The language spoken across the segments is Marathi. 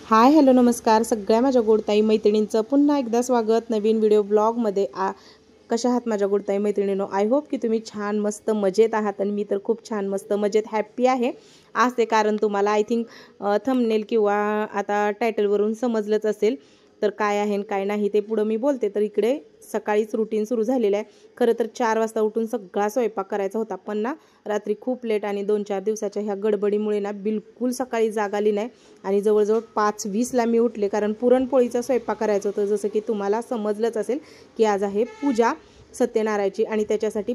हाय हॅलो नमस्कार सगळ्या माझ्या गोडताई मैत्रिणींचं पुन्हा एकदा स्वागत नवीन व्हिडिओ ब्लॉगमध्ये। कशा आहात माझ्या गोडताई मैत्रिणींनो? आय होप की तुम्ही छान मस्त मजेत आहात आणि मी तर खूप छान मस्त मजेत हॅप्पी आहे। आज ते कारण तुम्हाला आय थिंक थंबनेल किंवा आता टायटलवरून समजलंच असेल तर काय आहे आणि काय नाही ते पुढे मी बोलते। तर इकडे सकाळीच रुटीन सुरू झालेलं आहे। खरं तर 4 वाजता उठून सगळा स्वयंपाक करायचा होता, पण ना रात्री खूप लेट आणि 2-4 दिवसाच्या ह्या गडबडीमुळे ना बिलकुल सकाळी जाग आली नाही आणि जवळजवळ 5:20 ला मी उठले, कारण पुरणपोळीचा स्वयंपाक करायचा होता। जसं की तुम्हाला समजलंच असेल की आज आहे पूजा सत्यनारायणाची आणि त्याच्यासाठी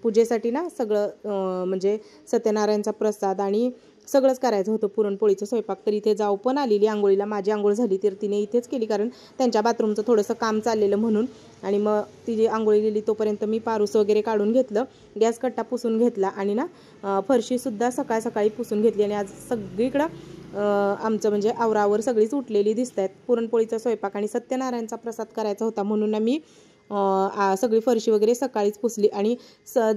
पूजेसाठी ना सगळं म्हणजे सत्यनारायणचा प्रसाद आणि सगळंच करायचं होतं पुरणपोळीचं स्वयंपाक। तर इथे जाऊ पण आलेली आंघोळीला, माझी आंघोळ झाली तर तिने इथेच केली कारण त्यांच्या बाथरूमचं थोडंसं काम चाललेलं म्हणून। आणि मग तिची आंघोळी गेली तोपर्यंत मी पारूस वगैरे काढून घेतलं, गॅस कट्टा पुसून घेतला आणि ना फरशीसुद्धा सकाळ सकाळी पुसून घेतली। आणि आज सगळीकडं आमचं म्हणजे आवरावर सगळीच उठलेली दिसत आहेत। पुरणपोळीचा स्वयंपाक आणि सत्यनारायणचा प्रसाद करायचा होता म्हणून ना मी सगळी फरशी वगैरे सकाळीच पुसली। आणि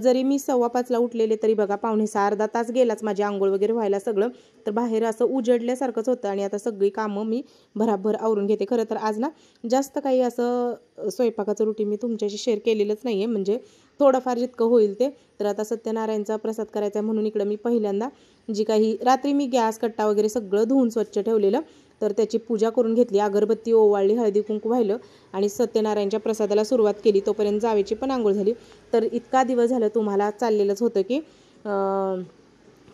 जरी मी 5:15 ला उठलेले तरी बघा 5:45 अर्धा तास गेलाच माझी आंघोळ वगैरे व्हायला सगळं। तर बाहेर असं उजडल्यासारखंच होतं आणि आता सगळी कामं मी भराभर आवरून घेते। खरं तर आज ना जास्त काही असं स्वयंपाकाचं रुटीन मी तुमच्याशी शेअर केलेलंच नाही आहे, म्हणजे थोडंफार जितकं होईल ते। तर आता सत्यनारायणचा प्रसाद करायचा म्हणून इकडं मी पहिल्यांदा जी काही रात्री मी गॅस कट्टा वगैरे सगळं धुवून स्वच्छ ठेवलेलं, तर त्याची पूजा करून घेतली, अगरबत्ती ओवाळली, हळदी कुंकू वाहिलं आणि सत्यनारायणच्या प्रसादाला सुरुवात केली। तोपर्यंत जावेची पण आंघोळ झाली। तर इतका दिवस झालं तुम्हाला चाललेलंच होतं की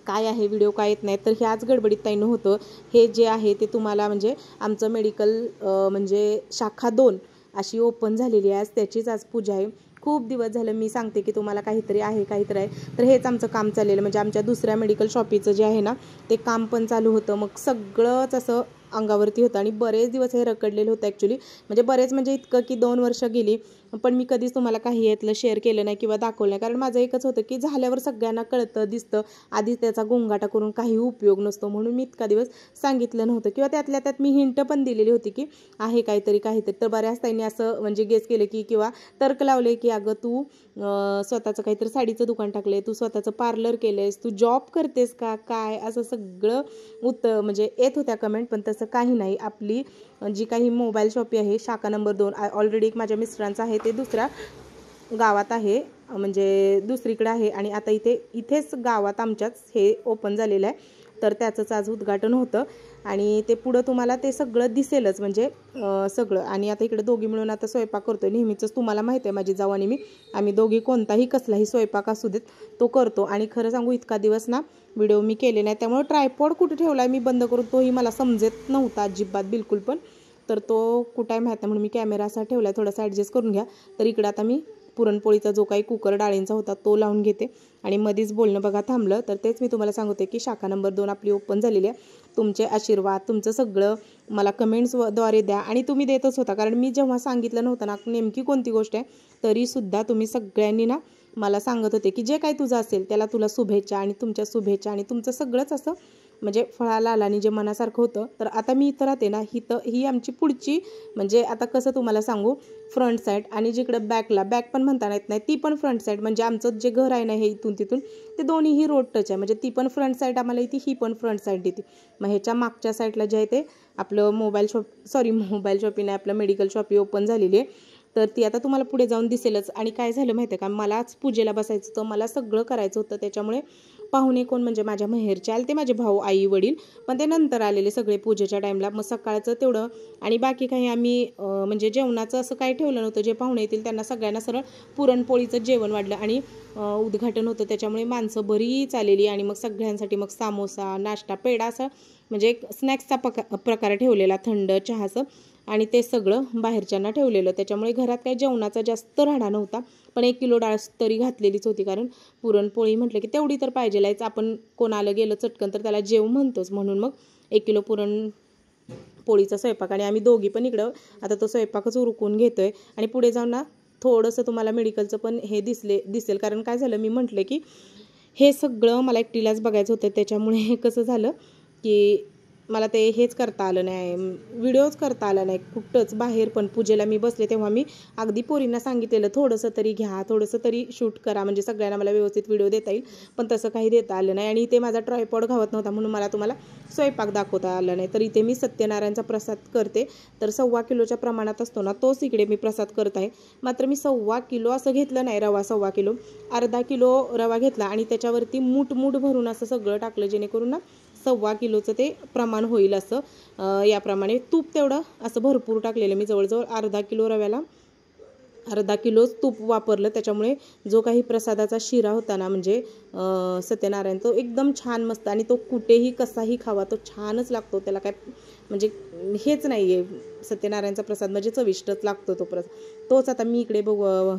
काय आहे व्हिडिओ काय येत नाही, तर ह्याच गडबडीत ताईनं होतं। हे जे आहे ते तुम्हाला म्हणजे आमचं मेडिकल म्हणजे शाखा 2 अशी ओपन झालेली आहे, त्याचीच आज पूजा आहे। खूप दिवस झालं मी सांगते की तुम्हाला काहीतरी आहे काहीतरी आहे, तर हेच आमचं काम चाललेलं म्हणजे आमच्या दुसऱ्या मेडिकल शॉपीचं जे आहे ना ते काम पण चालू होतं। मग सगळंच असं अंगावरती होतं आणि बरेच दिवस हे रखडलेलं होतं ॲक्च्युली, म्हणजे बरेच म्हणजे इतकं की 2 वर्ष गेली पण मी कधीच तुम्हाला काही यातलं शेअर केलं नाही किंवा दाखवलं नाही, कारण माझं एकच होतं की झाल्यावर सगळ्यांना कळतं दिसतं, आधीच त्याचा गोंगाटा करून काही उपयोग नसतो, म्हणून मी इतका दिवस सांगितलं नव्हतं किंवा त्यातल्या त्यात मी हिंट पण दिलेली होती की आहे काहीतरी काहीतरी। तर बऱ्याच ताईंनी असं म्हणजे गेस केलं की किंवा तर्क लावले की अगं तू स्वतःचं काहीतरी साडीचं दुकान टाकलंय, तू स्वतःचं पार्लर केलंयस, तू जॉब करतेस का काय, असं सगळं म्हणजे येत होत्या कमेंट। पण तसं काही नाही, आपली जी काही मोबाईल शॉपी आहे शाखा नंबर 2 ऑलरेडी एक माझ्या मिस्टरांचं आहे, ते दुसऱ्या गावात आहे म्हणजे दुसरीकडे आहे आणि आता इथेच गावात आमच्याच हे ओपन झालेलं आहे। तर त्याचंच आज उद्घाटन होतं आणि ते पुढं तुम्हाला ते सगळं दिसेलच म्हणजे सगळं। आणि आता इकडे दोघी मिळून आता स्वयंपाक करतोय, नेहमीच तुम्हाला माहिती आहे माझी जाऊ आणि आम्ही दोघी कोणताही कसलाही स्वयंपाक असू देत तो करतो। आणि खरं सांगू इतका दिवस ना व्हिडिओ मी केले नाही, त्यामुळे ट्रायपॉड कुठे ठेवला मी बंद करून तोही मला समजत नव्हता अजिबात बिलकुल पण। तर तो कुठे माहीत नाही म्हणून मी कॅमेरा असा ठेवला, थोडासा ॲडजस्ट करून घ्या। तर इकडे आता मी पुरणपोळीचा जो काही कुकर डाळींचा होता तो लावून घेते आणि मध्येच बोलणं बघा थांबलं। तर तेच मी तुम्हाला सांगते की शाखा नंबर 2 आपली ओपन झालेली आहे। तुमचे आशीर्वाद तुमचं सगळं मला कमेंट्सद्वारे द्या आणि तुम्ही देतच होता, कारण मी जेव्हा सांगितलं नव्हतं ना नेमकी कोणती गोष्ट आहे तरीसुद्धा तुम्ही सगळ्यांनी ना मला सांगत होते की जे काही तुझं असेल त्याला तुला शुभेच्छा आणि तुमच्या शुभेच्छा आणि तुमचं सगळंच असं म्हणजे फळाला आला आणि जे मनासारखं होतं। तर आता मी इथं राहते ना ही आमची पुढची म्हणजे आता कसं तुम्हाला सांगू, फ्रंट साईड आणि जिकडं बॅक पण म्हणता येत नाही ती पण फ्रंट साईड, म्हणजे आमचं जे घर आहे ना हे इथून तिथून ते दोन्हीही रोड टच आहे, म्हणजे ती पण फ्रंट साईड आम्हाला येते, ही पण फ्रंट साईड येते। मग ह्याच्या मागच्या साईडला जे आहे ते आपलं मोबाईल शॉपी नाही आपलं मेडिकल शॉपी ओपन झालेली आहे। तर ती आता तुम्हाला पुढे जाऊन दिसेलच। आणि काय झालं माहिती आहे का, मलाच पूजेला बसायचं होतं, मला सगळं करायचं होतं, त्याच्यामुळे पाहुणे कोण म्हणजे माझ्या माहेरचे आले ते माझे भाऊ आई वडील, पण ते नंतर आलेले सगळे पूजेच्या टाईमला। मग सकाळचं तेवढं आणि बाकी काही आम्ही म्हणजे जेवणाचं असं काही ठेवलं नव्हतं, जे पाहुणे येतील त्यांना सगळ्यांना सरळ पुरणपोळीचं जेवण वाढलं आणि उद्घाटन होतं त्याच्यामुळे माणसं बरीच आलेली आणि मग सगळ्यांसाठी मग सामोसा नाश्ता पेढा असं म्हणजे एक स्नॅक्सचा प्रकार ठेवलेला, थंड चहाचं, आणि ते सगळं बाहेरच्यांना ठेवलेलं। त्याच्यामुळे घरात काही जेवणाचा जास्त राडा नव्हता, पण 1 किलो डाळ तरी घातलेलीच होती, कारण पुरणपोळी म्हटलं की तेवढी तर पाहिजेलाच, आपण कोणाला गेलं चटकन तर त्याला जेव म्हणतोच, म्हणून मग 1 किलो पुरणपोळीचा स्वयंपाक। आणि आम्ही दोघी पण इकडं आता तो स्वयंपाकच उरकून घेतोय आणि पुढे जाऊन ना थोडंसं तुम्हाला मेडिकलचं पण हे दिसेल, कारण काय झालं मी म्हटलं की हे सगळं मला एकटीलाच बघायचं होतं, त्याच्यामुळे कसं झालं की मला ते हेच करता आलं नाही, व्हिडिओच करता आला नाही कुठंच बाहेर. पण पूजेला मी बसले तेव्हा मी अगदी पोरींना सांगितलेलं थोडंसं तरी घ्या, थोडंसं तरी शूट करा, म्हणजे सगळ्यांना मला व्यवस्थित व्हिडिओ देता येईल. पण तसं काही देता आलं नाही. आणि इथे माझा ट्रायपॉड घावत नव्हता म्हणून मला तुम्हाला स्वयंपाक दाखवता आला नाही. तर इथे मी सत्यनारायणचा प्रसाद करते. तर 1.25 किलोच्या प्रमाणात असतो ना, तोच इकडे मी प्रसाद करत आहे. मात्र मी 1.25 किलो असं घेतलं नाही, रवा 1.25 किलो, अर्धा किलो रवा घेतला आणि त्याच्यावरती मूठ भरून असं सगळं टाकलं, जेणेकरून ना 1.25 किलोचं ते प्रमाण होईल असं. याप्रमाणे तूप तेवढं असं भरपूर टाकलेलं मी, जवळजवळ अर्धा किलो रव्याला अर्धा किलोच तूप वापरलं. त्याच्यामुळे जो काही प्रसादाचा शिरा होता ना, म्हणजे सत्यनारायण, तो एकदम छान मस्त, आणि तो कुठेही कसाही खावा तो छानच लागतो. त्याला काय म्हणजे हेच नाही आहे, सत्यनारायणचा प्रसाद म्हणजे चविष्टच लागतो तो प्रसाद. तोच आता मी इकडे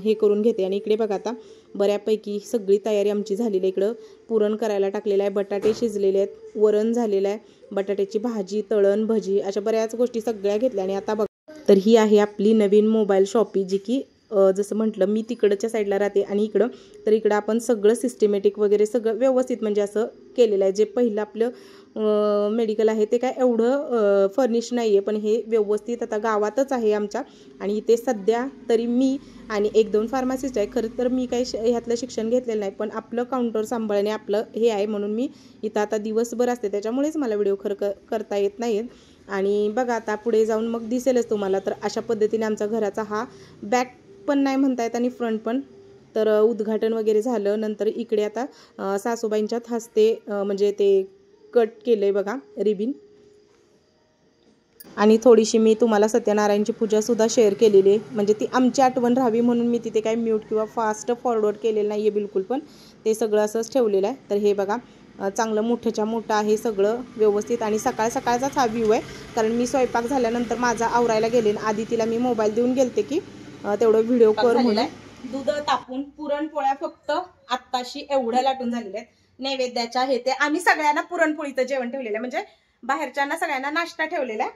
हे करून घेते. आणि इकडे बघा आता बऱ्यापैकी सगळी तयारी आमची झालेली आहे. इकडं पुरण करायला टाकलेलं आहे, बटाटे शिजलेले आहेत, वरण झालेलं आहे, बटाट्याची भाजी, तळण, भजी, अशा बऱ्याच गोष्टी सगळ्या घेतल्या. आणि आता बघा, तर ही आहे आपली नवीन मोबाईल शॉपी, जी की जसं म्हटलं मी तिकडच्या साईडला राहते आणि इकडं, तर इकडं आपण सगळं सिस्टमॅटिक वगैरे सगळं व्यवस्थित म्हणजे असं केलेलं आहे. जे पहिलं आपलं मेडिकल आहे ते काय एवढं फर्निश नाही आहे, पण हे व्यवस्थित आता गावातच आहे आमच्या. आणि इथे सध्या तरी मी आणि 1-2 फार्मासिस्ट आहे. खरं तर मी काही ह्यातलं शिक्षण घेतलेलं नाही, पण आपलं काउंटर सांभाळणे आपलं हे आहे, म्हणून मी इथं आता दिवसभर असते. त्याच्यामुळेच मला व्हिडिओ करता येत नाहीत. आणि बघा आता पुढे जाऊन मग दिसेलच तुम्हाला. तर अशा पद्धतीने आमचा घराचा हा बॅक पण नाही म्हणता येत आणि फ्रंट पण. तर उद्घाटन वगैरे झालं. नंतर इकडे आता सासूबाईंच्यात हस्ते म्हणजे ते कट केलंय बघा रिबिन. आणि थोडीशी मी तुम्हाला सत्यनारायणची पूजा सुद्धा शेअर केलेली आहे, म्हणजे ती आमची आठवण राहावी म्हणून मी तिथे काही म्यूट किंवा फास्ट फॉरवर्ड केलेलं नाही आहे बिलकुल, पण ते सगळं असंच ठेवलेलं आहे. तर हे बघा चांगलं मोठ्याच्या मोठं आहे सगळं व्यवस्थित. आणि सकाळचाच हा व्ह्यू आहे, कारण मी स्वयंपाक झाल्यानंतर माझा आवरायला गेले, आधी तिला मी मोबाईल देऊन गेलते की तेवढं व्हिडिओ कर म्हणून. दूध तापून पुरणपोळ्या फक्त आत्ताशी एवढ्या लाटून झालेल्या आहेत नैवेद्याच्या. हे ते आम्ही सगळ्यांना पुरणपोळीचं जेवण ठेवलेलं आहे, म्हणजे बाहेरच्यांना सगळ्यांना नाश्ता ठेवलेला आहे,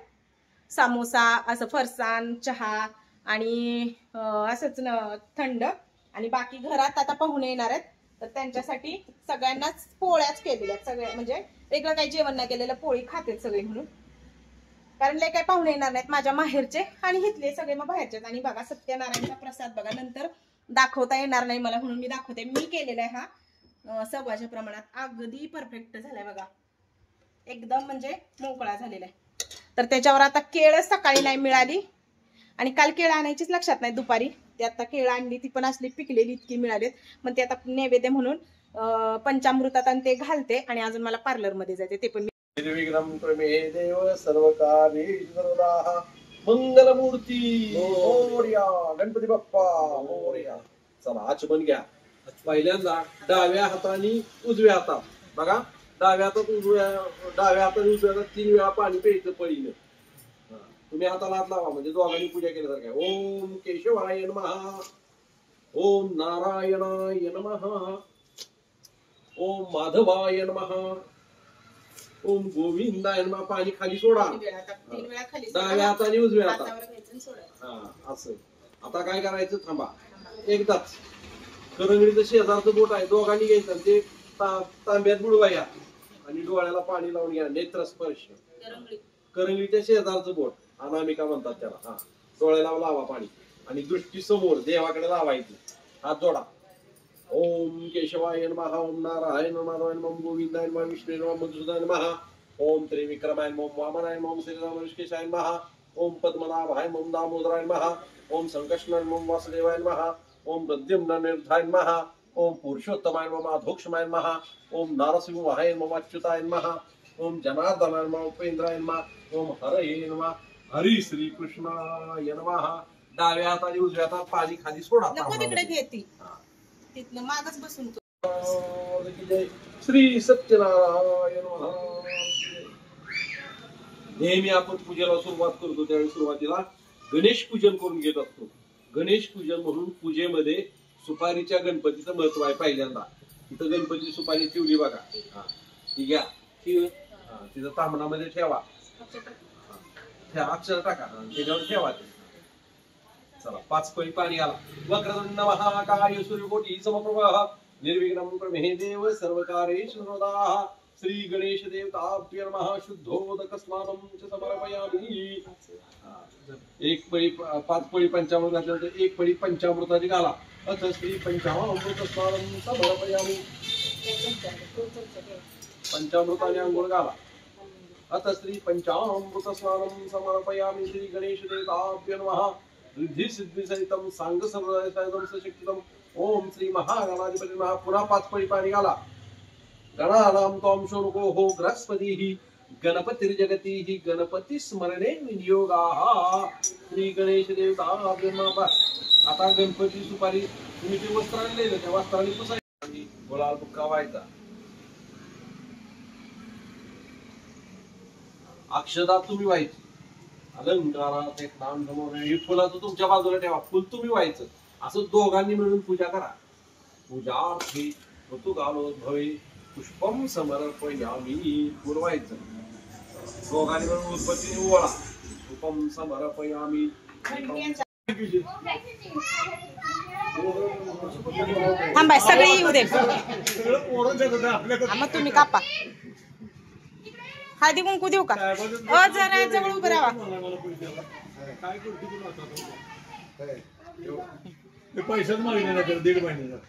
समोसा, असं फरसाण, चहा आणि असंच थंड. आणि बाकी घरात आता पाहुणे येणार आहेत, तर त्यांच्यासाठी सगळ्यांनाच पोळ्याच केलेल्या आहेत. सगळ्या म्हणजे वेगळं काही जेवण नाही केलेलं, पोळी खातेत सगळे म्हणून, कारण लय काही पाहुणे येणार नाहीत माझ्या माहेरचे आणि इथले सगळे मग बाहेरचेच. आणि बघा सत्यनारायणचा प्रसाद बघा, नंतर दाखवता येणार नाही मला म्हणून मी दाखवते. मी केलेला आहे हा 1.25 प्रमाणात, अगदी परफेक्ट झालाय बघा, एकदम म्हणजे मोकळा झालेला आहे. तर त्याच्यावर आता केळ सकाळी नाही मिळाली, आणि काल केळ आणायचीच लक्षात नाही दुपारी, ते आता केळ आणली, ती पण असली पिकलेली इतकी मिळालीत. मग ते आता नैवेद्य म्हणून पंचामृतात आणि ते घालते. आणि अजून मला पार्लर मध्ये जायचे, ते पण निर्विघ्नं प्रमे देव सर्वकार्येषु सर्वदा मंगलमूर्ती मोरया. गणपती बाप्पा मोरया. चला आचमन घ्या. पहिल्यांदा डाव्या हाताने उजव्या हातात बघा, डाव्या हातात उजव्या हातात 3 वेळा पाणी प्यायचं पळीनं. तुम्ही हाताला हात लावा, म्हणजे दोघांनी पूजा केल्यासारखं. ओम केशवाय नमः, ओम नारायणाय नमः, ओम माधवाय नमः, ओम गोविंदाय नमः. पाणी खाली सोडा, डाव्या हाताने उजव्या हातात. असं. आता काय करायचं, थांबा एकदाच. करंगडीचं शेजारचं बोट आहे, दोघांनी घ्यायचं, ते तांब्यात बुडवाया आणि डोळ्याला पाणी लावून घ्या. नेत्रस्पर्श. करंगडीच्या शेजारचं बोट अनामिका म्हणतात त्याला. हा, डोळ्याला लावा पाणी आणि दृष्टी समोर देवाकडे लावायची. हात जोडा. ओम केशवाय नमः, ओम नारायण नमः, ओम गोविंदाय नमः, विष्णू नमः, मधुसूदनाय नमः, ओम त्रिविक्रमाय नमः, ओम वामनाय नमः, ओम श्रीराम ऋषिकेशाय नमः, ओम पद्मनाभाय नमः, ओम दामोदराय नमः, ओम संकर्षणाय नमः, ओम वासुदेवाय नमः, ओम प्रद्युम्नाय नमः, ओम पुरुषोत्तमाय नमः, माधोक्षमाय नमः, ओम नारसिंहाय नमः, अच्युताय नमः, ओम जनार्दनाय नमः, उपेंद्राय नमः, ओम हरये नमः, हरी श्री कृष्णाय नमः. डाव्या हाताने उजव्या हातात पाणी खाली सोडा. तिकडे घेती तिथनं मागच बसून. श्री सत्यनारायण. नेहमी आपण पूजेला सुरुवात करतो त्यावेळी सुरुवातीला गणेश पूजन करून घेत असतो. गणेश पूजन म्हणून पूजेमध्ये सुपारीच्या गणपतीचं महत्व आहे. पहिल्यांदा इथं गणपती सुपारी ठेवली बघा, ती घ्या, तिथं तांबणामध्ये ठेवा, अक्षर टाका, त्याच्यावर ठेवा. चला 5 पळी पाणी घाला. वक्रतुंड महाकाय सूर्यकोटी समप्रभ निर्विघ्नं प्रमे देव सर्वकार्येषु सर्वदा श्री गणेश देवताभ्य नमः शुद्धोदक स्नानं च समर्पयामि। एक पळी 5 पळी पंचामृत घातल्यानंतर 1 पळी पंचामृताची घाला। अथ श्री पंचामृत स्नानं समर्पयामि। पंचामृताने अंघोळ घाला। अथ श्री पंचामृत स्नानं समर्पयामि। श्री गणेश देवताभ्य नमः रिद्धी सिद्धी सहितं सांग सर्वसहितं सशक्तितं ओम श्री महागणाधिपती नमः। पुन्हा 5 पळी पाणी घाला। गणानां त्वां शोणको बृहस्पतिः गणपतिर्जगतिः गणपती स्मरणे विनियोगाः। श्री गणेश देवताभ्य नमः। आता गणपती सुपारी तुम्ही जे वस्त्र आणलेलं त्या वस्त्राने पुसायचं, गुलाल बुक्का व्हायचा, अक्षदा तुम्ही व्हायची, अलंकारात एक नाम समोर हे फुलाचं तुमच्या बाजूला ठेवा, फुल तुम्ही व्हायचं, असं दोघांनी मिळून पूजा करा। पूजार्थी ऋतुकालोद्भवे पुष्पम समर्पयामि। पुरवायचं दोघांनी मिळून उत्पत्तीने ओळा पुष्पम समर्पयामि। थांबा सगळे येऊ दे, मग तुम्ही कापा। हळदी कुंकू देऊ का? जरा जवळ उभं राहा। पैशाच मागितले तर 1.5 महिन्याचा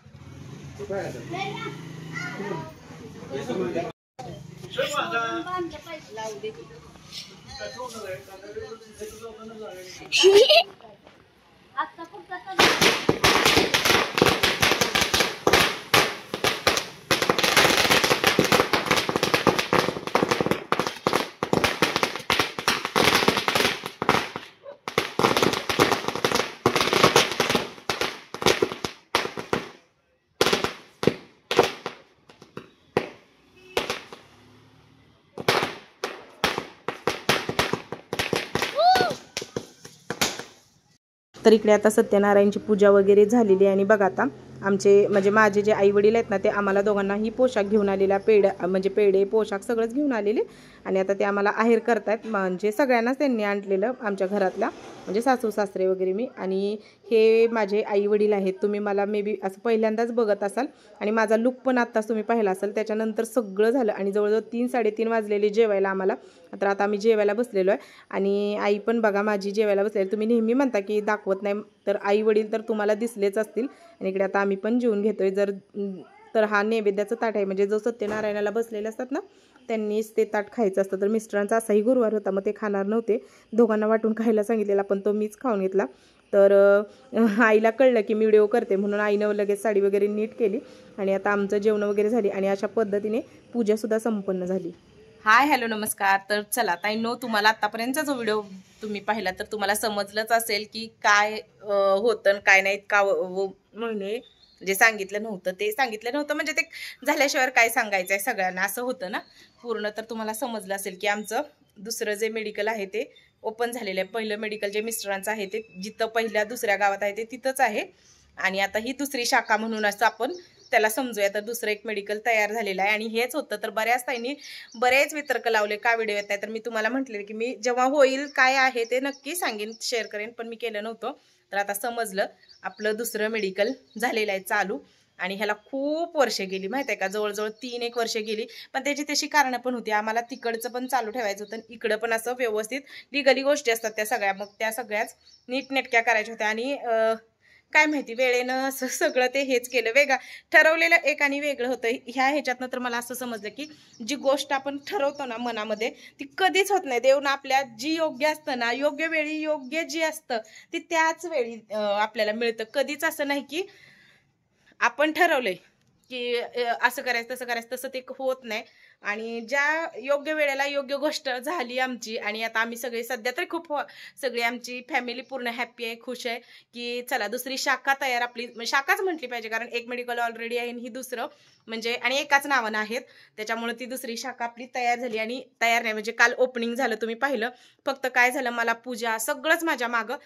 तर इकडे आता सत्यनारायणची पूजा वगैरे झालेली आहे। आणि बघा आता आमचे म्हणजे माझे जे आई वडील आहेत ना ते आम्हाला दोघांनाही पोशाख घेऊन आलेला, म्हणजे पेढे पोशाख सगळंच घेऊन आलेले। आणि आता ते आम्हाला आहेर करतायत, म्हणजे सगळ्यांनाच त्यांनी आणलेलं आमच्या घरातल्या, म्हणजे सासू सासरे वगैरे मी। आणि हे माझे आई वडील आहेत, तुम्ही मला मे बी असं पहिल्यांदाच बघत असाल आणि माझा लुक पण आत्ताच तुम्ही पाहिला असाल। त्याच्यानंतर सगळं झालं आणि जवळजवळ 3-3:30 वाजलेले जेवायला आम्हाला। तर आता आम्ही जेवायला बसलेलो आहे आणि आई पण बघा माझी जेवायला बसलेली। तुम्ही नेहमी म्हणता की दाखवत नाही, तर आई वडील तर तुम्हाला दिसलेच असतील। आणि इकडे आता आम्ही पण जेवून घेतोय। तर हा नैवेद्याचं ताट आहे, म्हणजे जो सत्यनारायणाला बसलेले असतात ना त्यांनीच ते ताट खायचं असतं। तर मिस्टरांचा असाही गुरुवार होता, मग ते खाणार नव्हते, दोघांना वाटून खायला सांगितलेला, पण तो मीच खाऊन घेतला। तर आईला कळलं की मी व्हिडिओ करते, म्हणून आईनं लगेच साडी वगैरे नीट केली आणि आता आमचं जेवण वगैरे झाली आणि अशा पद्धतीने पूजासुद्धा संपन्न झाली। हाय हॅलो नमस्कार। तर चला ताई नो, तुम्हाला आतापर्यंतचा जो व्हिडिओ तुम्ही पाहिला तर तुम्हाला समजलंच असेल की काय होतं काय नाही, का म्हणजे सांगितलं नव्हतं म्हणजे ते झाल्याशिवाय काय सांगायचं आहे सगळ्यांना, असं होतं ना पूर्ण। तर तुम्हाला समजलं असेल की आमचं दुसरं जे मेडिकल आहे ते ओपन झालेलं आहे। पहिलं मेडिकल जे मिस्टरांचं आहे ते जिथं पहिल्या दुसऱ्या गावात आहे ते तिथंच आहे आणि आता ही दुसरी शाखा म्हणून असं आपण त्याला समजूया। तर दुसरं एक मेडिकल तयार झालेलं आहे आणि हेच होतं। तर बऱ्याच ताईंनी बरेच वितर्क लावले का व्हिडिओ येत नाही, तर मी तुम्हाला म्हटले की मी जेव्हा होईल काय आहे ते नक्की सांगेन, शेअर करेन, पण मी केलं नव्हतं। तर आता समजलं आपलं दुसरं मेडिकल झालेलं आहे चालू आणि ह्याला खूप वर्षे गेली माहिती आहे का, जवळजवळ 3-1 वर्षे गेली। पण त्याची तशी कारणं पण होती, आम्हाला तिकडचं पण चालू ठेवायचं होतं, इकडं पण असं व्यवस्थित लिगली गोष्टी असतात त्या सगळ्या, मग त्या सगळ्याच नीटनेटक्या करायच्या होत्या। आणि काय माहिती वेळेनं असं सगळं ते हेच केलं, वेगळं ठरवलेलं एक आणि वेगळं होतं। ह्याच्यातनं तर मला असं समजलं की जी गोष्ट आपण ठरवतो ना मनामध्ये ती कधीच होत नाही। देव ना आपल्या जी योग्य असतं ना, योग्य वेळी योग्य जी असतं ती त्याच वेळी आपल्याला मिळतं। कधीच असं नाही की आपण ठरवलंय की असं करायचं तसं करायचं, तसं ते होत नाही। आणि ज्या योग्य वेळेला योग्य गोष्ट झाली आमची आणि आता आम्ही सगळे सध्या तरी खूप सगळी आमची फॅमिली पूर्ण हॅप्पी आहे, खुश आहे की चला दुसरी शाखा तयार, आपली शाखाच म्हटली पाहिजे कारण एक मेडिकल ऑलरेडी आहे आणि ही दुसरं म्हणजे आणि एकाच नावानं आहेत, त्याच्यामुळे ती दुसरी शाखा आपली तयार झाली। आणि तयार नाही म्हणजे काल ओपनिंग झालं तुम्ही पाहिलं, फक्त काय झालं मला पूजा सगळंच माझ्या मागं,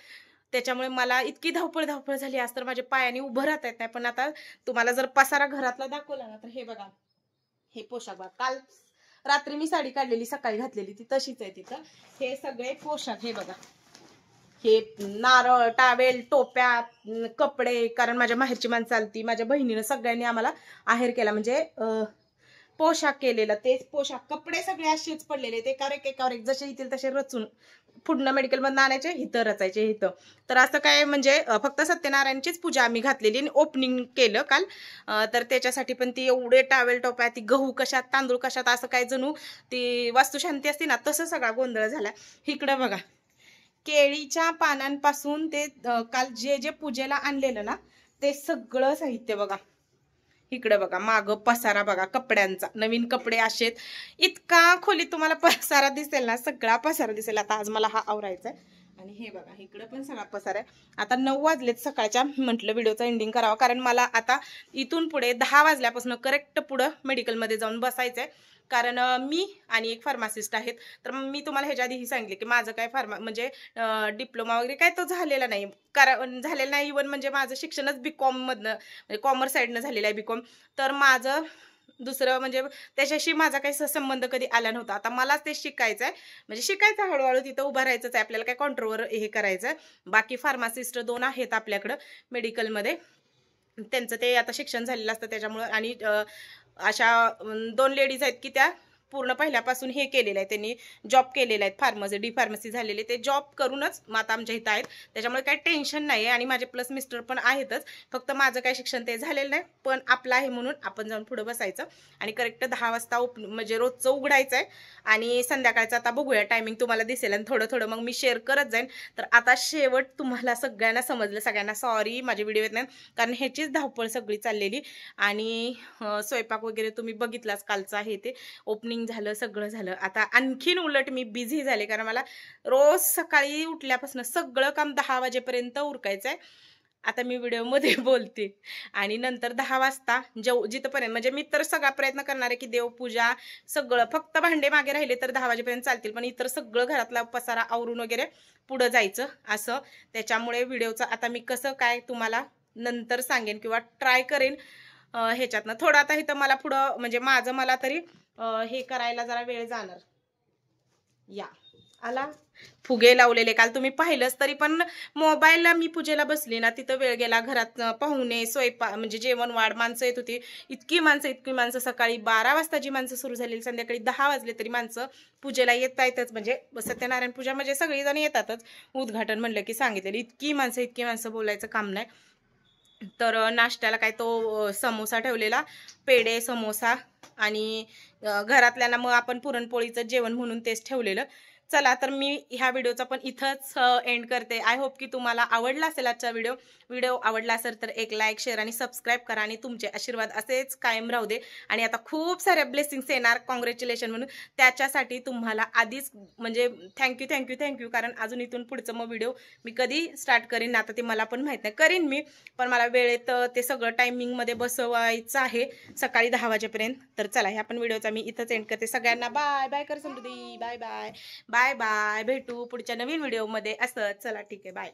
त्याच्यामुळे मला इतकी धावपळ झाली आज तर माझ्या पायाने उभं राहता येत नाही। पण आता तुम्हाला जर पसारा घरातला दाखवला ना तर हे बघा, हे पोशाख बघा, काल रात्री मी साडी काढलेली सकाळी घातलेली ती तशीच आहे तिथं। हे सगळे पोशाख हे बघा, हे नारळ टावेल टोप्या कपडे, कारण माझ्या माहेरची माणसं आलती, माझ्या बहिणीनं सगळ्यांनी आम्हाला आहेर केला, म्हणजे पोशाख केलेला, तेच पोशाख कपडे सगळे असेच पडलेले, ते एकावर एक जसे येतील तसे रचून पुढनं मेडिकलमधून आणायचे, हिथं रचायचे हिथं. तर असं काय म्हणजे फक्त सत्यनारायणचीच पूजा आम्ही घातलेली आणि ओपनिंग केलं काल. तर त्याच्यासाठी पण ती एवढे टावेल टोप्या, ती गहू कशात तांदूळ कशात, असं काय जणू ती वास्तुशांती असते ना तसं सगळा गोंधळ झाला. इकडं बघा केळीच्या पानांपासून ते काल जे जे पूजेला आणलेलं ना ते सगळं साहित्य बघा. इकडे बघा मागं पसारा बघा कपड्यांचा, नवीन कपडे असेत. इतका खोलीत तुम्हाला पसारा दिसेल ना, सगळा पसारा दिसेल. आता आज मला हा आवरायचा आहे. आणि हे बघा इकडे पण सगळा पसारा आहे. आता 9 वाजलेत सकाळच्या, म्हटलं व्हिडिओचा एंडिंग करावा, कारण मला आता इथून पुढे 10 वाजल्यापासून करेक्ट पुढं मेडिकलमध्ये जाऊन बसायचंय. कारण मी आणि एक फार्मासिस्ट आहेत. तर मी तुम्हाला ह्याच्या आधीही सांगितले की माझं काय म्हणजे डिप्लोमा वगैरे काय तो झालेला नाही, कारण झालेला नाही. इव्हन म्हणजे माझं शिक्षणच बीकॉम मधनं म्हणजे कॉमर्स साईडनं झालेलं आहे बीकॉम. तर माझं दुसरं म्हणजे त्याच्याशी माझा काही संबंध कधी आला नव्हता. आता मलाच ते शिकायचं आहे, म्हणजे शिकायचं हळूहळू, तिथं उभं राहायचंच आहे आपल्याला, काय काउंटरवर हे करायचं आहे. बाकी फार्मासिस्ट 2 आहेत आपल्याकडं मेडिकलमध्ये, त्यांचं ते आता शिक्षण झालेलं असतं त्याच्यामुळं. आणि अशा 2 लेडीज आहेत की त्या पूर्ण पहिल्यापासून हे केलेलं आहे, त्यांनी जॉब केलेला आहे, फार्मसी डी फार्मसी झालेले, ते जॉब करूनच आता आमच्या इथं आहेत. त्याच्यामुळे काही टेन्शन नाही आहे. आणि माझे प्लस मिस्टर पण आहेतच, फक्त माझं काही शिक्षण ते झालेलं नाही, पण आपलं आहे म्हणून आपण जाऊन पुढे बसायचं. आणि करेक्ट 10 वाजता म्हणजे रोजचं उघडायचं आहे. आणि संध्याकाळचं आता बघूया, टायमिंग तुम्हाला दिसेल आणि थोडं थोडं मग मी शेअर करत जाईन. तर आता शेवट तुम्हाला सगळ्यांना समजलं, सगळ्यांना सॉरी माझे व्हिडिओ येत नाही, कारण ह्याचीच धावपळ सगळी चाललेली. आणि स्वयंपाक वगैरे तुम्ही बघितलाच कालचा आहे, ते ओपनिंग झालं, सगळं झालं. आता आणखीन उलट मी बिझी झाले, कारण मला रोज सकाळी उठल्यापासून सगळं काम 10 वाजेपर्यंत उरकायचं आहे. आता मी व्हिडिओमध्ये बोलते आणि नंतर 10 वाजता जिथपर्यंत म्हणजे मी तर सगळा प्रयत्न करणार आहे की देवपूजा सगळं, फक्त भांडे मागे राहिले तर 10 वाजेपर्यंत चालतील, पण इतर सगळं घरातला पसारा आवरून वगैरे पुढं जायचं असं. त्याच्यामुळे व्हिडिओचं आता मी कसं काय तुम्हाला नंतर सांगेन किंवा ट्राय करेन ह्याच्यातनं थोडं. आता इथं मला पुढं म्हणजे माझं मला तरी हे करायला जरा वेळ जाणार. या आला फुगे लावलेले काल तुम्ही पाहिलंच, तरी पण मोबाईलला मी पूजेला बसली ना तिथं वेळ गेला. घरात पाहुणे, स्वयंपाक म्हणजे जेवण वाढ, माणसं येत होती, इतकी माणसं. सकाळी 12 वाजता जी माणसं सुरू झालेली, संध्याकाळी 10 वाजले तरी माणसं पूजेला येतायतच. म्हणजे सत्यनारायण पूजा म्हणजे सगळीजण येतातच. उद्घाटन म्हणलं की सांगितलेलं, इतकी माणसं बोलायचं काम नाही. तर नाश्त्याला काय तो समोसा ठेवलेला, पेढे समोसा. आणि घरातल्यांना मग आपण पुरणपोळीचं जेवण म्हणून तेच ठेवलेलं. चला तर मी ह्या व्हिडिओचा पण इथंच एंड करते. आय होप की तुम्हाला आवडला असेल आजचा व्हिडिओ आवडला असेल तर एक लाईक, शेअर आणि सबस्क्राईब करा. आणि तुमचे आशीर्वाद असेच कायम राहू दे. आणि आता खूप साऱ्या ब्लेसिंग्स येणार, कॉंग्रॅच्युलेशन म्हणून. त्याच्यासाठी तुम्हाला आधीच म्हणजे थँक्यू, कारण अजून इथून पुढचं मग व्हिडिओ मी कधी स्टार्ट करीन आता ते मला पण माहीत नाही, करीन मी, पण मला वेळेत ते सगळं टायमिंगमध्ये बसवायचं आहे सकाळी 10 वाजेपर्यंत. तर चला ह्या पण व्हिडिओचा मी इथंच एंड करते. सगळ्यांना बाय बाय कर समृद्धी, बाय बाय बाय बाय. भेटू पुढच्या नवीन व्हिडिओमध्ये असं. चला ठीक आहे, बाय.